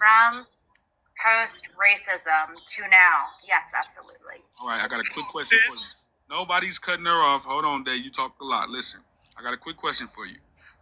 from post-racism to now. Yes, absolutely. All right, I got a quick question for you. Nobody's cutting her off. Hold on, Dave. You talk a lot. Listen, I got a quick question for you.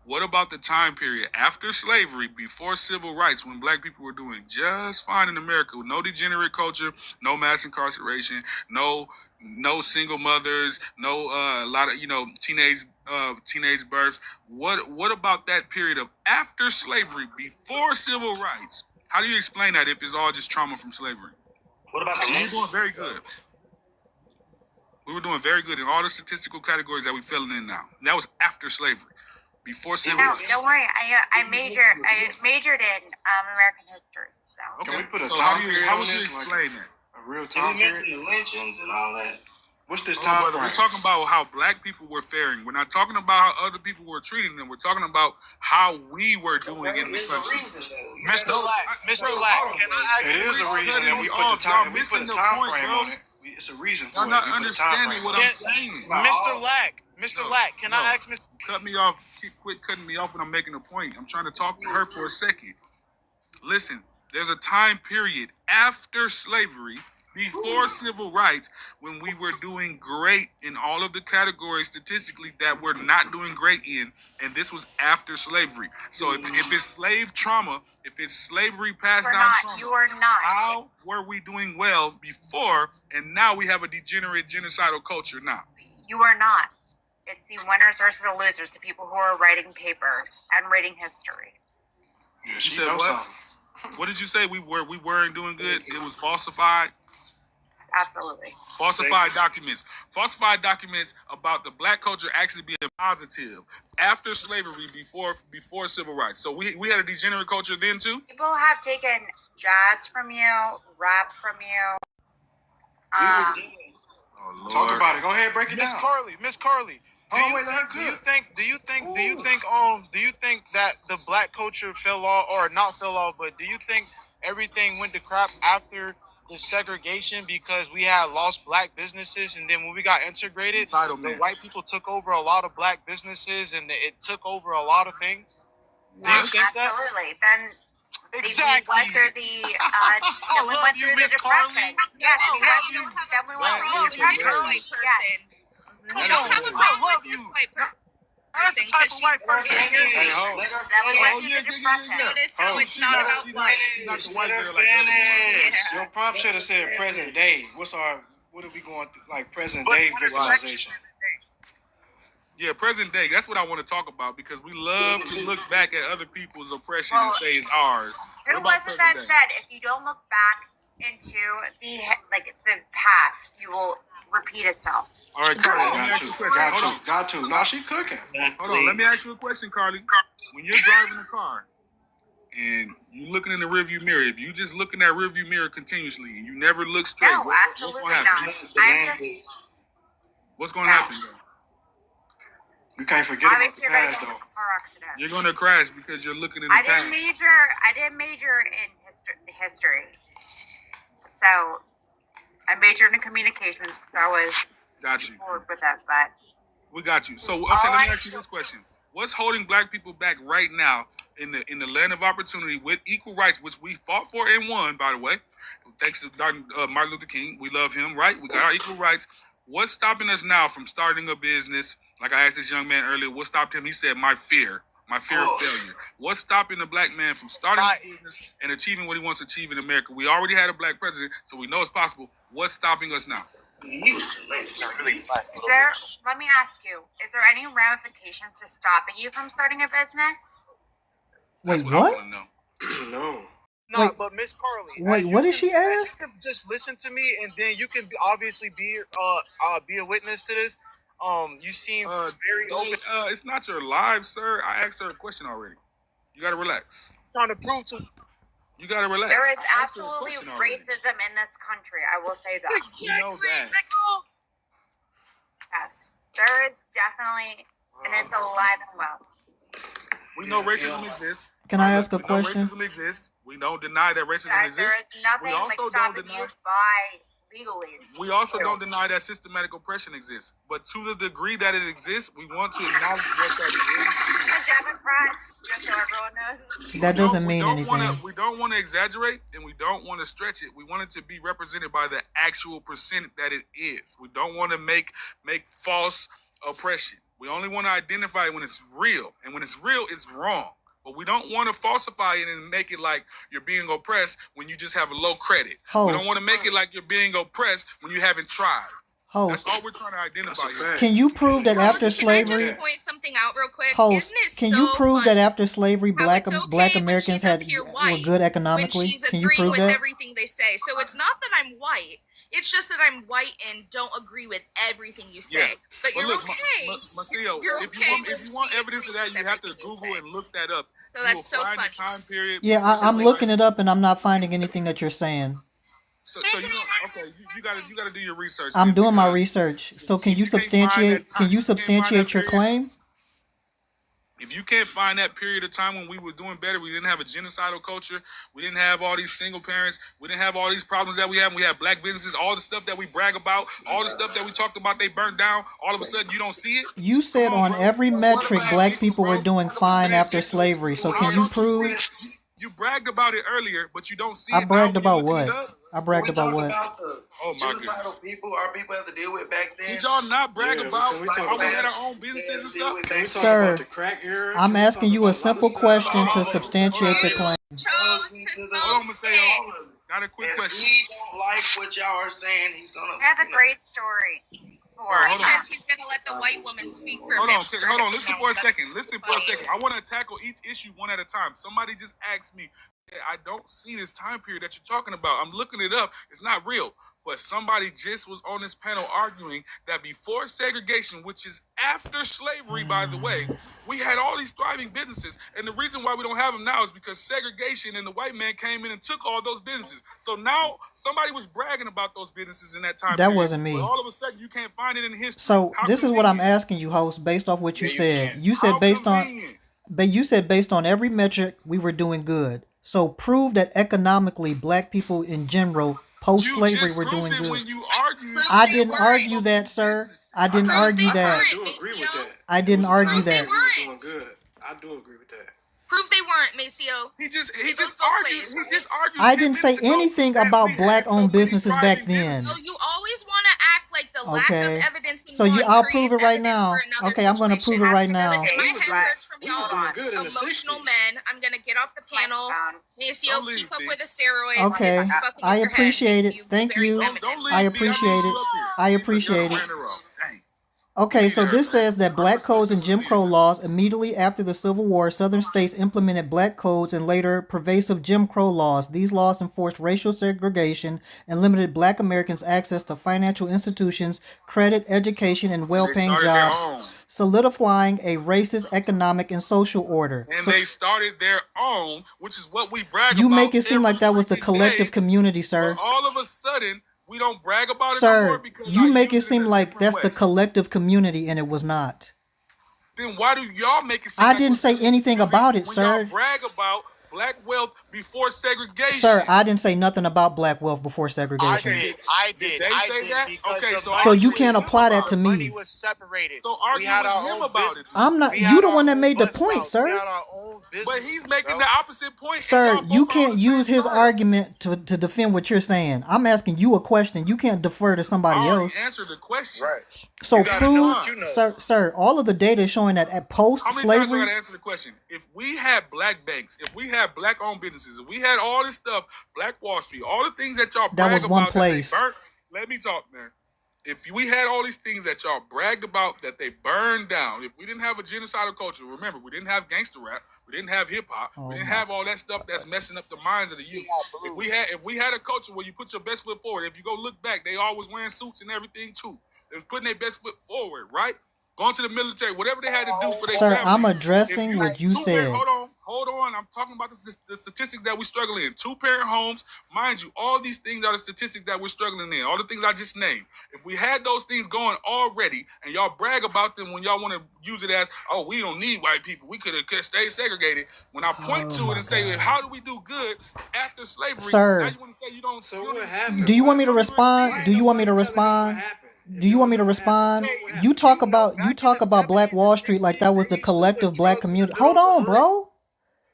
What about the time period after slavery, before civil rights, when black people were doing just fine in America, with no degenerate culture, no mass incarceration, no single mothers, no a lot of teenage births. What about that period of after slavery, before civil rights? How do you explain that if it's all just trauma from slavery? What about the We were doing very good. We were doing very good in all the statistical categories that we're filling in now. And that was after slavery. Before civil rights. No, don't worry. I majored in American history. So. Okay. Can we put a so time period how on would you this? explain that? A real time period? The lynchings and all that. What's this time frame? We're talking about how black people were faring. We're not talking about how other people were treating them. We're talking about how we were doing in the country. Mr. Lack, can I ask you? It is a reason that we put the time frame on it. It's a reason for it. You're not understanding what I'm saying. Mr. Lack, can I ask Mr. Cut me off. Quit cutting me off when I'm making a point. I'm trying to talk to her for a second. Listen, there's a time period after slavery, before civil rights, when we were doing great in all of the categories statistically that we're not doing great in, and this was after slavery. So if it's slave trauma, if it's slavery passed down trauma, you are not. how were we doing well before, and now we have a degenerate genocidal culture now? You are not. It's the winners versus the losers, the people who are writing papers and reading history. Yeah, You said what? What did you say? We weren't doing good. It was falsified. Absolutely. Falsified documents. Falsified documents about the black culture actually being positive after slavery, before civil rights. So we had a degenerate culture then too? People have taken jazz from you, rap from you. Talk about it. Go ahead, break it down. Miss Carly. Do you think that the black culture fell off, or not fell off, but do you think everything went to crap after the segregation because we had lost black businesses, and then when we got integrated, the white people took over a lot of black businesses, and it took over a lot of things? Do you think that? Absolutely. Then exactly. We went through the Miss depression. Carly. Yes, I then we went through the depression. Yes. Come on, I love you. That's the type of white person. Then we went through the depression. Notice how it's not about Your prompt should have said present day. What are we going through? Like present day visualization. Yeah, present day. That's what I want to talk about, because we love to look back at other people's oppression and say it's ours. Who was it that said if you don't look back into the past, you will repeat itself? All right, Carly, let me ask you a question. Got to. Now she cooking. Hold on, let me ask you a question, Carly. When you're driving a car and you looking in the rearview mirror, if you just look in that rearview mirror continuously and you never look straight, No, what's going to happen? What's going to happen, though? You can't forget about the Obviously, you're going to past, get in though. a car accident. You're going to crash because you're looking in the I past. didn't major in history. So I majored in communications because I was Got you. bored with that, but We got you. So okay, let me ask you this question: what's holding black people back right now in the land of opportunity with equal rights, which we fought for and won, by the way, thanks to Martin Luther King? We love him, right? We got our equal rights. What's stopping us now from starting a business? Like I asked this young man earlier, what stopped him? He said, my fear of failure. What's stopping the black man from starting a business and achieving what he wants to achieve in America? We already had a black president, so we know it's possible. What's stopping us now? let me ask you, is there any ramifications to stopping you from starting a business? That's Wait, what? I what? want to know. No. No, Wait. but Miss Carly. Wait, what did she ask? You can just listen to me, and then you can obviously be a witness to this. You seem very open. It's not your live, sir. I asked her a question already. You gotta relax. Trying to prove to. You gotta relax. There is I asked her a absolutely question already. racism in this country. I will say that. Exactly. You know that. Yes, there is definitely, and it's alive and well. We know racism exists. Can I ask a We know question? racism exists. We don't deny that racism There exists. is nothing We also like don't stopping deny. you by legally. We also don't deny that systematic oppression exists, but to the degree that it exists, we want to acknowledge what that is. The Democrats, just so everyone knows. That doesn't mean anything. We don't want to exaggerate, and we don't want to stretch it. We want it to be represented by the actual percent that it is. We don't want to make false oppression. We only want to identify it when it's real, and when it's real, it's wrong. But we don't want to falsify it and make it like you're being oppressed when you just have low credit. We don't want to make it like you're being oppressed when you haven't tried. That's all we're trying to identify here. Can you prove that after Can I slavery? just point something out real quick? Host, Isn't it can so you prove funny that after slavery, how black it's okay black when Americans she's up were here white, good when economically? she's Can you agreeing prove with that? everything they say? So it's not that I'm white. It's just that I'm white and don't agree with everything you say. Yeah. But you're look, okay. Macio, You're if okay you want evidence of that, you have to Google and look that up. So that's so find funny. the time period. Yeah, before I'm looking it up and I'm not finding anything that you're saying. So you gotta do your research. I'm then, doing my because research. So can if you you can't find substantiate? that Can time- you if you can't find substantiate that your period- claim? If you can't find that period of time when we were doing better, we didn't have a genocidal culture, we didn't have all these single parents, we didn't have all these problems that we have. We have black businesses, all the stuff that we brag about, all the stuff that we talked about, they burnt down. All of a sudden, you don't see it. You said on every metric black people were doing fine after slavery. So can you prove? You bragged about it earlier, but you don't see I it. bragged now about when you're what? looking it up. I bragged about what? About the Oh my genocidal goodness. people our people have to deal with back then. Did y'all not brag Yeah, about can we talk how we about had that? our own businesses and Yeah, stuff? Can we talk Sir, about the crack era? I'm Can we asking talk you about a lot of simple stuff? question to Oh, substantiate the claim. Chose Hold to me to the- smoke Hold on, Mateo. pigs. Got a quick If question. he don't like what y'all are saying, he's gonna. I have a great story. Hold He on. says he's gonna let the white woman speak for Hold him. on. Listen for a second. I want to tackle each issue one at a time. Somebody just asked me, "Hey, I don't see this time period that you're talking about. I'm looking it up. It's not real." But somebody just was on this panel arguing that before segregation, which is after slavery, by the way, we had all these thriving businesses. And the reason why we don't have them now is because segregation and the white man came in and took all those businesses. So now somebody was bragging about those businesses in that time That period. wasn't me. But all of a sudden, you can't find it in history. So How this is what I'm convenient. asking you, host, based off what you Yeah, you said. can. You said How based on, convenient. but you said based on every metric we were doing good. So prove that economically black people in general post You slavery just were proved doing it good. when you argued. I They didn't weren't. argue that, sir. I didn't Prove argue they that. I do weren't, agree with Maceo. that. I didn't There was a argue time that. when we was doing weren't. good. I do agree with that. Prove they weren't, Maceo. He just goes both argued. ways. He just argued. I 10 didn't say minutes ago anything that about we had black-owned so many businesses back thriving then. businesses. So you always want to act like the lack Okay. of evidence in So one I'll creates prove it right evidence now. for another Okay, I'm gonna prove situation. it right now. Listen, We I was have doing- heard from we was y'all doing good in the emotional 60s. men. I'm gonna get off the panel. Maceo, Don't leave, keep up B. with the steroids. Okay, It's fucking I with your head. appreciate it. Thank Very you. feminine. Don't leave. I B. appreciate need it. you up here. I Look, appreciate y'all it. ran her off. Dang. Okay, so this says that black codes and Jim Crow laws immediately after the Civil War, Southern states implemented black codes and later pervasive Jim Crow laws. These laws enforced racial segregation and limited black Americans' access to financial institutions, credit, education, and They well-paying started their jobs, own. solidifying a racist economic and social order. And So they started their own, which is what we brag you about. make it seem like that was the every freaking collective day. community, But sir. all of a sudden, we don't brag about it no more Sir, because you I make it use seem in a like different that's way. the collective community, and it was not. Then why do y'all make it seem I like didn't we're say the anything community about it, when sir. y'all brag about black wealth before segregation? Sir, I didn't say nothing about black wealth before I segregation. did. Did they say that? Because Okay, the so money So you was- can't apply that to the money me. was separated. So We argue had with our him own about business. it. I'm not. We You had the our one that own made the bus point, routes. We sir. had our own business. But he's making bro. the opposite point. and Sir, y'all both you are on can't the use same his side. argument to defend what you're saying. I'm asking you a question. You can't defer to I somebody else. already answered the question. Right. So You gotta know prove, what you know. sir, all of the data is showing that at post How many times I slavery, gotta answer the question? If we had black banks, if we had black owned businesses, if we had all this stuff, Black Wall Street, all the things that y'all That brag was about one that place. they burnt. Let me talk, man. If we had all these things that y'all bragged about that they burned down, if we didn't have a genocidal culture, remember, we didn't have gangster rap, we didn't have hip hop, Oh we didn't my- have all that stuff that's messing up the minds of the youth. If we had a culture where you put your best foot forward, if you go look back, they always wearing suits and everything too. They was putting their best foot forward, right? Going to the military, whatever they had to do for their Sir, family. I'm addressing If what you Tupac- said. Hold Hold on, I'm talking about the statistics that we're struggling in. 2-parent homes, mind you, all these things are the statistics that we're struggling in. All the things I just named. If we had those things going already, and y'all brag about them when y'all want to use it as, oh, we don't need white people, we could have stayed segregated. When I point to it and say, how do we do good after slavery? Sir. Now you want to say you don't. So you what don't happened? Do you want me to respond? Why Do you want me to nobody telling them what respond? happened? If Do you want me to don't know what happened, respond? tell me what You happened. talk about Black Wall Street like that was the collective black community. Hold on, bro.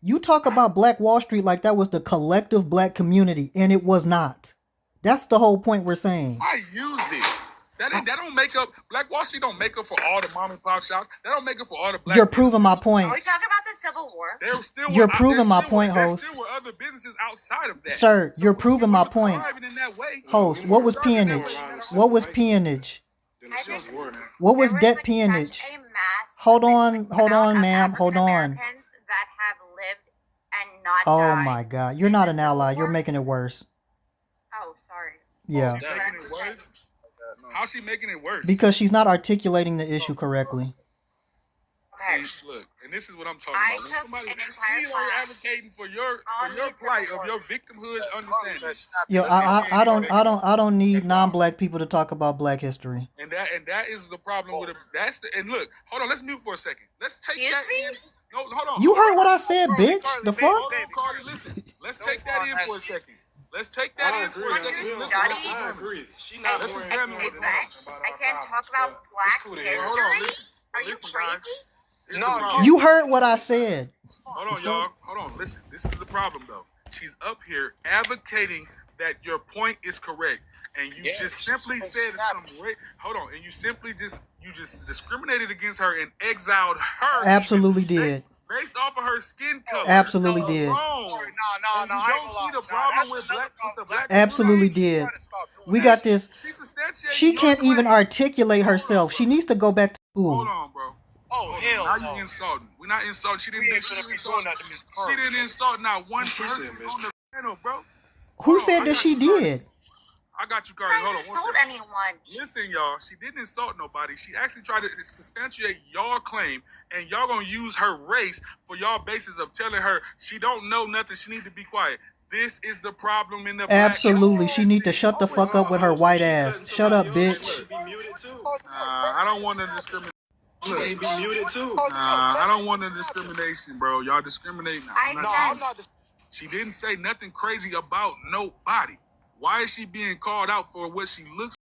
You talk about Black Wall Street like that was the collective black community, and it was not. That's the whole point we're saying. I used it. That don't make up. Black Wall Street don't make up for all the mom and pop shops. That don't make up for all the black. You're proving my businesses. point. Are we talking about the Civil War? There still You're were, proving there my still point, were, host. There still were other businesses outside of that. Sir, you're proving my we were point. thriving in that way. Host, what was peonage? What was peonage? Then the Civil War. What was There debt like, peonage? such a mass Hold amount on, of ma'am. Hold on. African-Americans that have lived and not Oh died. my God. You're not an ally. You're making it worse. Oh, sorry. Yeah. She's making it worse. How's she making it worse? Because she's not articulating the issue correctly. Okay. See, look, and this is what I'm talking I about. When took somebody, an entire she's class advocating for your on the plight Civil of War. your victimhood understanding. Yo, I don't need non-black people to talk about Black history. And that is the problem with it. That's the and look, hold on, let's mute for a second. Let's take that in. No, hold on. You heard what I said, bitch. The fuck? Hold on, Carly, listen. Let's take that in for a second. Let's take that I in agree. for a second. Look, I agree. She not Let's more examine informed it. than us about I our can't talk problems, about but Black it's cool to hear. history. Hold on, listen. Are you Listen, crazy? guys. This is No, the problem. You heard what I said. Hold on, y'all. Hold on. Listen. This is the problem, though. She's up here advocating that your point is correct, and you Yes. just simply said something. Hold on, and you simply just discriminated against her and exiled her. Absolutely even did. Based off of her skin color. Absolutely That's did. wrong. No, And I you ain't don't gonna see lie. the Nah, problem that's with another the problem. black. Absolutely community. did. Trying to stop doing We that. got this. She's substantiating She your can't even claim. articulate herself. She needs to go back to Hold school. on, bro. Oh, hell Now no. you insulting. We're not insulting. She We didn't. ain't She finna didn't be insult. doing that to Miss She Carter. didn't insult not one said, person bitch? on the panel, bro. Who Hold on, said I that got she you, Cardi. did? I got you, I Cardi. Hold on just one told second. anyone. Listen, y'all. She didn't insult nobody. She actually tried to substantiate y'all claim, and y'all gonna use her race for y'all basis of telling her she don't know nothing. She need to be quiet. This is the problem in the black Absolutely. She need to shut the fuck up with her white ass. Shut up, bitch. She should be muted too. I don't want to discriminate. She need to be muted too. I don't want the discrimination, bro. Y'all discriminate now. I I'm not No, said I'm saying- not. She didn't say nothing crazy about nobody. Why is she being called out for what she looks